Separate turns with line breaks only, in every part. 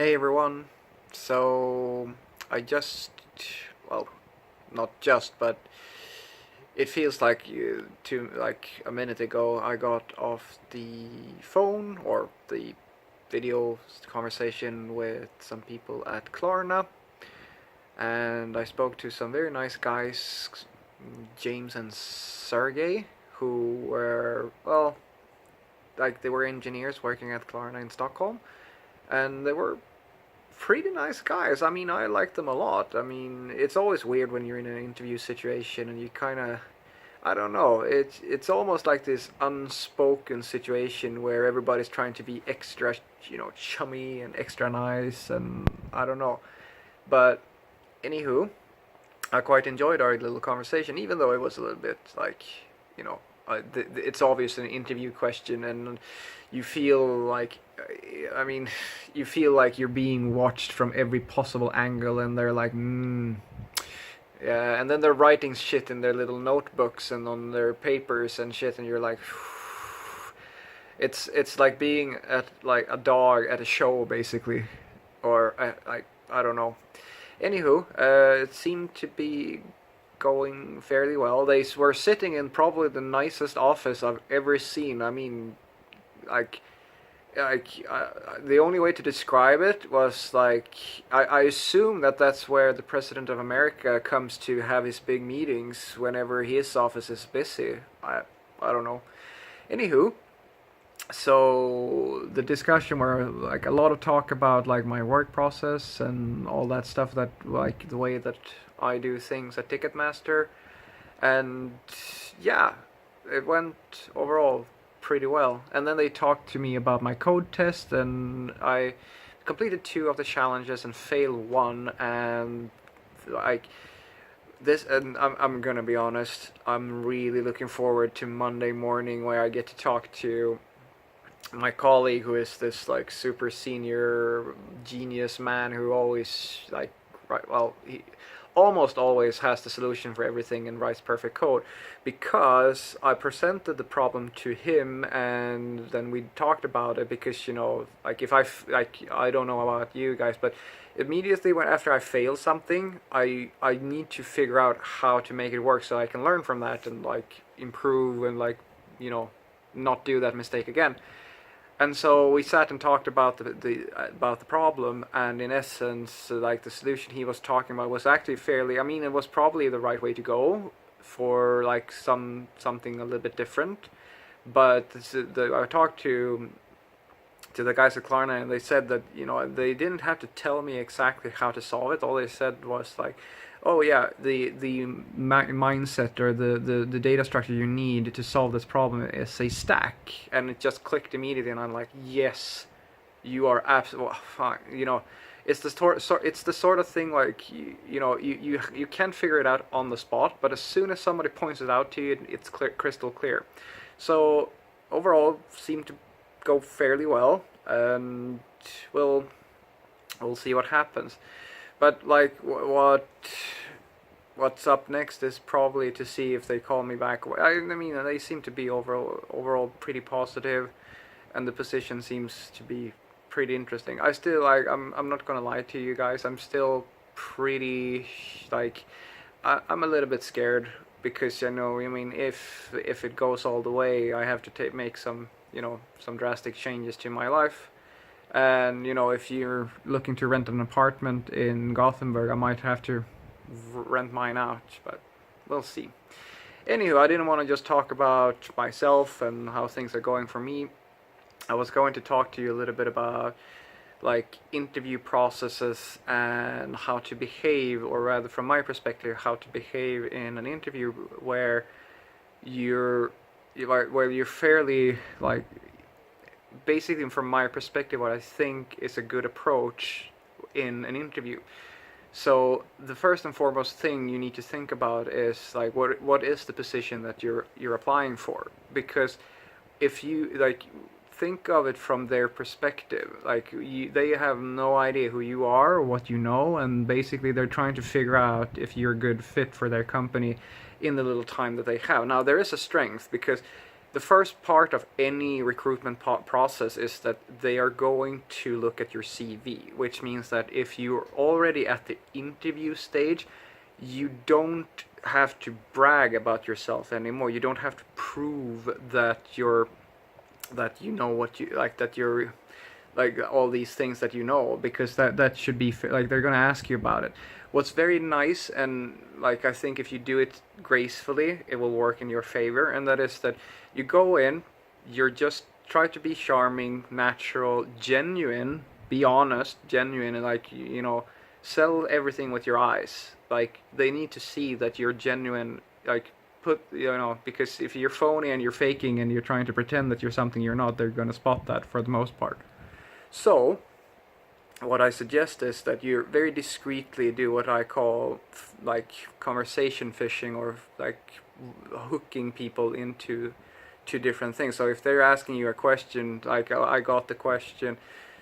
Hey everyone. So I well, not just, but it feels like like a minute ago I got off the phone or the video conversation with some people at Klarna, and I spoke to some very nice guys, James and Sergey, who were like they were engineers working at Klarna in Stockholm, and they were pretty nice guys. I mean, I like them a lot. I mean, it's always weird when you're in an interview situation and you kind of, I don't know. It's almost like this unspoken situation where everybody's trying to be extra, chummy and extra nice, and I don't know. But anywho, I quite enjoyed our little conversation, even though it was a little bit like, you know, it's obvious an interview question, and you feel like, I mean, you feel like you're being watched from every possible angle, and they're like, yeah, and then they're writing shit in their little notebooks and on their papers and shit, and you're like, it's like being at like a dog at a show basically, or like I don't know. Anywho, it seemed to be going fairly well. They were sitting in probably the nicest office I've ever seen. I mean, like, the only way to describe it was like I assume that that's where the president of America comes to have his big meetings whenever his office is busy. I don't know. Anywho, so the discussion were like a lot of talk about like my work process and all that stuff, that like the way that I do things at Ticketmaster, and yeah, it went overall pretty well. And then they talked to me about my code test, and I completed two of the challenges and failed one, and like this, and I'm gonna be honest, I'm really looking forward to Monday morning where I get to talk to my colleague, who is this like super senior genius man who always like he almost always has the solution for everything and writes perfect code, because I presented the problem to him and then we talked about it, because like if like I don't know about you guys, but immediately when after I fail something, I need to figure out how to make it work so I can learn from that and like improve and like not do that mistake again. And so we sat and talked about the problem, and in essence, like the solution he was talking about was actually fairly. I mean, it was probably the right way to go for like something a little bit different. But I talked to the guys at Klarna, and they said that they didn't have to tell me exactly how to solve it. All they said was like, oh yeah, the mindset or the data structure you need to solve this problem is a stack, and it just clicked immediately, and I'm like, yes, you are absolutely fine. It's the sort of thing like you can't figure it out on the spot, but as soon as somebody points it out to you, it's crystal clear. So overall, seemed to go fairly well, and we'll see what happens. But like what's up next is probably to see if they call me back. I mean, they seem to be overall pretty positive, and the position seems to be pretty interesting. I still like I'm not gonna lie to you guys. I'm still pretty like I'm a little bit scared, because I mean, if it goes all the way, I have to make some some drastic changes to my life. And if you're looking to rent an apartment in Gothenburg, I might have to rent mine out, but we'll see. Anywho, I didn't want to just talk about myself and how things are going for me. I was going to talk to you a little bit about like interview processes and how to behave, or rather from my perspective, how to behave in an interview where you're fairly like, basically from my perspective, what I think is a good approach in an interview. So the first and foremost thing you need to think about is like what is the position that you're applying for, because if you like think of it from their perspective, like they have no idea who you are or what you know, and basically they're trying to figure out if you're a good fit for their company in the little time that they have. Now there is a strength, because the first part of any recruitment process is that they are going to look at your CV, which means that if you're already at the interview stage, you don't have to brag about yourself anymore. You don't have to prove that you know what you like, that you're like all these things that you know, because that should be like they're gonna ask you about it. What's very nice, and like I think if you do it gracefully, it will work in your favor, and that is that you go in, you're just try to be charming, natural, genuine, be honest, genuine, and like sell everything with your eyes. Like they need to see that you're genuine. Like put because if you're phony and you're faking and you're trying to pretend that you're something you're not, they're gonna spot that for the most part. So, what I suggest is that you very discreetly do what I call like conversation fishing, or like hooking people into two different things. So if they're asking you a question, like I got the question,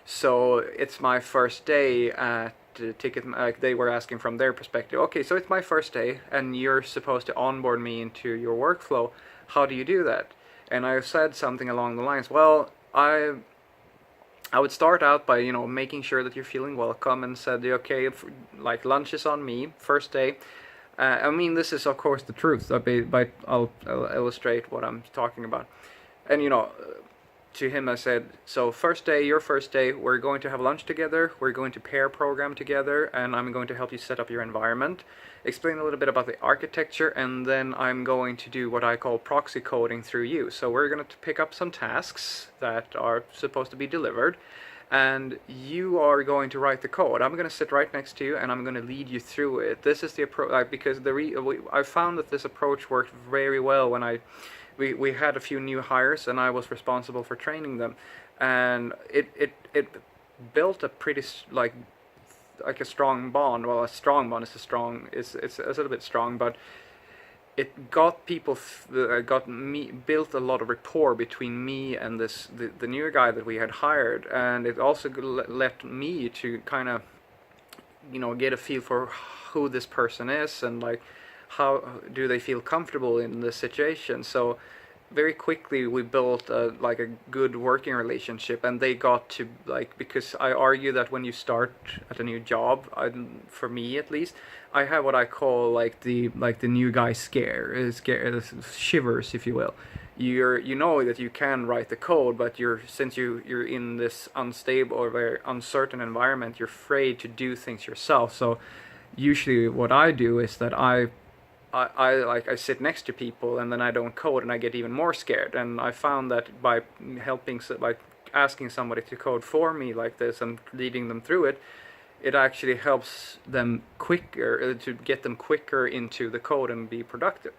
so it's my first day at ticket, like they were asking from their perspective. Okay, so it's my first day and you're supposed to onboard me into your workflow. How do you do that? And I said something along the lines, well, I would start out by making sure that you're feeling welcome, and said, okay, like lunch is on me, first day. I mean, this is of course the truth, but I'll illustrate what I'm talking about. And to him I said, so first day, your first day, we're going to have lunch together, we're going to pair program together, and I'm going to help you set up your environment, explain a little bit about the architecture, and then I'm going to do what I call proxy coding through you. So we're going to pick up some tasks that are supposed to be delivered, and you are going to write the code. I'm going to sit right next to you and I'm going to lead you through it. This is the approach, like, because I found that this approach worked very well when we had a few new hires and I was responsible for training them, and it built a pretty like a strong bond. Well, a strong bond is it's a little bit strong, but it got people got me built a lot of rapport between me and the new guy that we had hired, and it also let me to kind of get a feel for who this person is, and like how do they feel comfortable in this situation. So very quickly we built like a good working relationship, and they got to like, because I argue that when you start at a new job, for me at least, I have what I call like the new guy shivers, if you will. You know that you can write the code, but since you're in this unstable or very uncertain environment, you're afraid to do things yourself. So usually what I do is that I sit next to people and then I don't code, and I get even more scared. And I found that by asking somebody to code for me like this and leading them through it, it actually helps them quicker, to get them quicker into the code and be productive.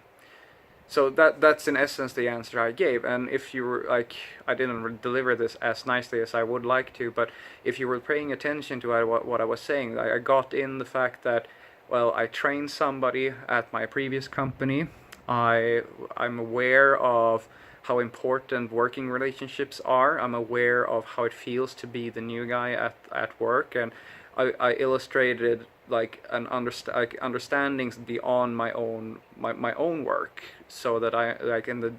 So that's in essence the answer I gave. And if you were like, I didn't deliver this as nicely as I would like to, but if you were paying attention to what I was saying, I got in the fact that, well, I trained somebody at my previous company. I'm aware of how important working relationships are. I'm aware of how it feels to be the new guy at work, and I illustrated like understandings beyond my own work, so that I like in the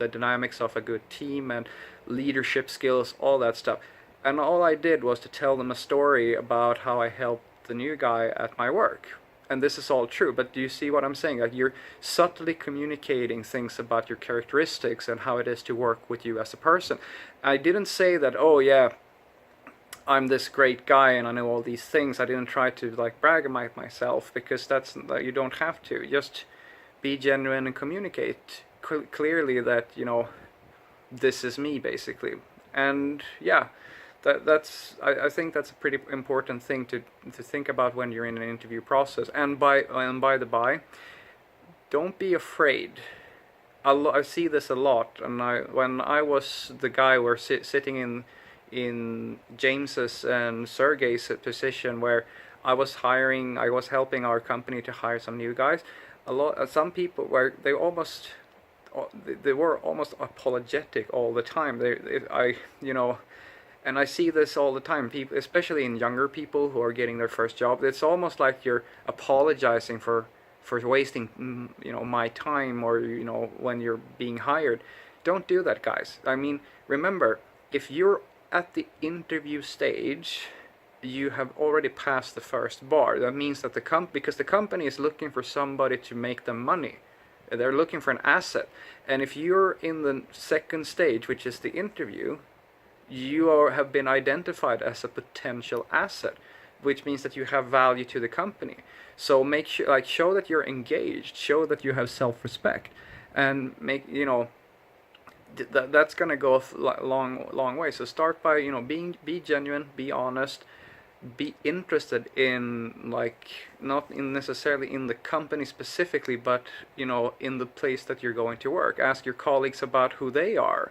dynamics of a good team and leadership skills, all that stuff. And all I did was to tell them a story about how I helped the new guy at my work. And this is all true, but do you see what I'm saying? Like, you're subtly communicating things about your characteristics and how it is to work with you as a person. I didn't say that, oh yeah, I'm this great guy and I know all these things. I didn't try to like brag about myself, because you don't have to. Just be genuine and communicate clearly that this is me, basically. And yeah, I think that's a pretty important thing to think about when you're in an interview process. And by the by, don't be afraid. I see this a lot, and when I was the guy who sitting in James's and Sergey's position, where I was helping our company to hire some new guys. Some people they were almost apologetic all the time. And I see this all the time, people, especially in younger people who are getting their first job. It's almost like you're apologizing for wasting my time, or when you're being hired. don't do that, guys. I mean, remember, if you're at the interview stage, you have already passed the first bar. That means that because the company is looking for somebody to make them money. They're looking for an asset. And if you're in the second stage, which is the interview, have been identified as a potential asset, which means that you have value to the company. So make sure, like, show that you're engaged, show that you have self-respect, and that's gonna go a long way. So start by be genuine, be honest, be interested in, like, not in necessarily in the company specifically, but in the place that you're going to work. Ask your colleagues about who they are.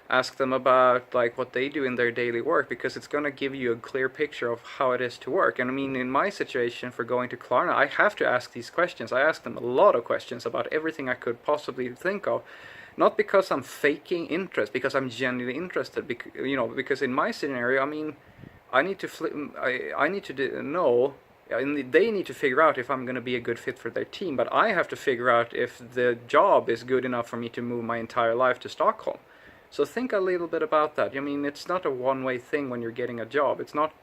Ask them about, like, what they do in their daily work, because it's going to give you a clear picture of how it is to work. And I mean, in my situation for going to Klarna, I have to ask these questions. I ask them a lot of questions about everything I could possibly think of, not because I'm faking interest, because I'm genuinely interested. Because in my scenario, I mean, I need to I need to know. They need to figure out if I'm going to be a good fit for their team, but I have to figure out if the job is good enough for me to move my entire life to Stockholm. So think a little bit about that. I mean, it's not a one-way thing when you're getting a job. It's not.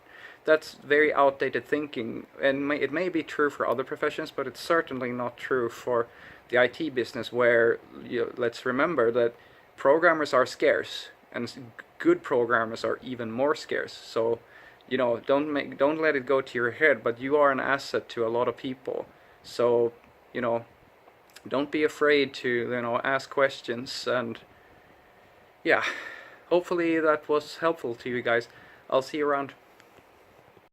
That's very outdated thinking, and it may be true for other professions, but it's certainly not true for the IT business, where let's remember that programmers are scarce, and good programmers are even more scarce. So, don't let it go to your head, but you are an asset to a lot of people. So, don't be afraid to ask questions. And yeah, hopefully that was helpful to you guys. I'll see you around.